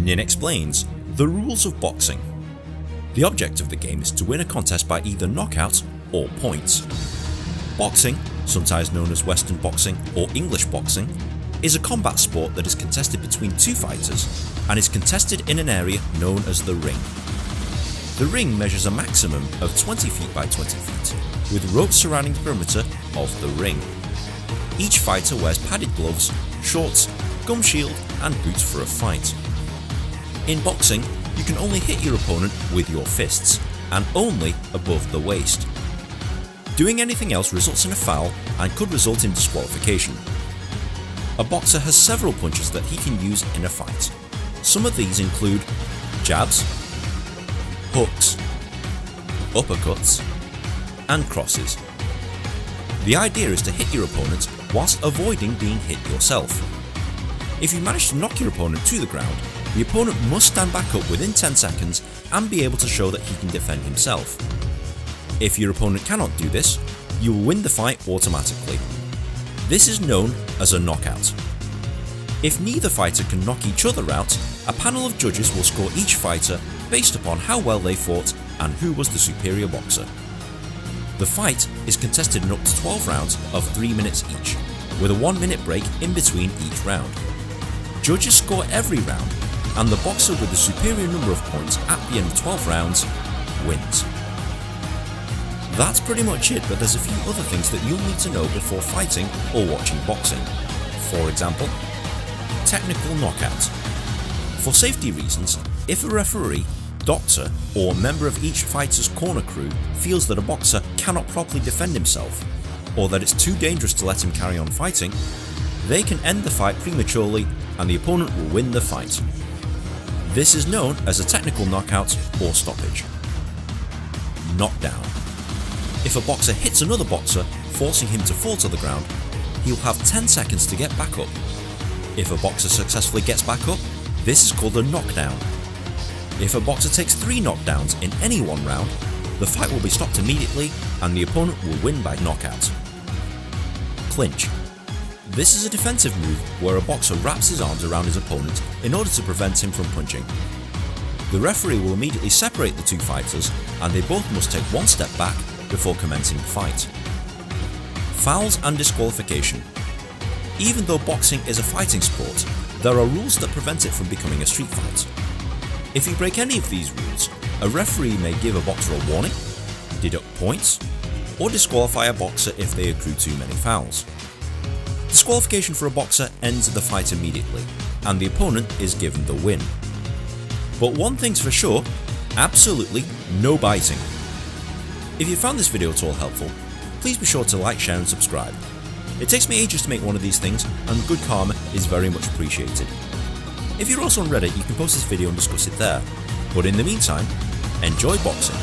Ninh explains the rules of boxing. The object of the game is to win a contest by either knockout or points. Boxing, sometimes known as Western boxing or English boxing, is a combat sport that is contested between two fighters and is contested in an area known as the ring. The ring measures a maximum of 20 feet by 20 feet, with ropes surrounding the perimeter of the ring. Each fighter wears padded gloves, shorts, gum shield and boots for a fight. In boxing, you can only hit your opponent with your fists, and only above the waist. Doing anything else results in a foul and could result in disqualification. A boxer has several punches that he can use in a fight. Some of these include jabs, hooks, uppercuts, and crosses. The idea is to hit your opponent whilst avoiding being hit yourself. If you manage to knock your opponent to the ground, the opponent must stand back up within 10 seconds and be able to show that he can defend himself. If your opponent cannot do this, you will win the fight automatically. This is known as a knockout. If neither fighter can knock each other out, a panel of judges will score each fighter based upon how well they fought and who was the superior boxer. The fight is contested in up to 12 rounds of 3 minutes each, with a 1-minute break in between each round. Judges score every round, and the boxer with the superior number of points at the end of 12 rounds wins. That's pretty much it, but there's a few other things that you'll need to know before fighting or watching boxing. For example, technical knockout. For safety reasons, if a referee, doctor, or member of each fighter's corner crew feels that a boxer cannot properly defend himself, or that it's too dangerous to let him carry on fighting, they can end the fight prematurely and the opponent will win the fight. This is known as a technical knockout or stoppage. Knockdown. If a boxer hits another boxer, forcing him to fall to the ground, he'll have 10 seconds to get back up. If a boxer successfully gets back up, this is called a knockdown. If a boxer takes 3 knockdowns in any one round, the fight will be stopped immediately and the opponent will win by knockout. Clinch. This is a defensive move where a boxer wraps his arms around his opponent in order to prevent him from punching. The referee will immediately separate the two fighters and they both must take 1 step back before commencing the fight. Fouls and disqualification. Even though boxing is a fighting sport, there are rules that prevent it from becoming a street fight. If you break any of these rules, a referee may give a boxer a warning, deduct points, or disqualify a boxer if they accrue too many fouls. Disqualification for a boxer ends the fight immediately, and the opponent is given the win. But one thing's for sure, absolutely no biting. If you found this video at all helpful, please be sure to like, share and subscribe. It takes me ages to make one of these things, and good karma is very much appreciated. If you're also on Reddit, you can post this video and discuss it there. But in the meantime, enjoy boxing.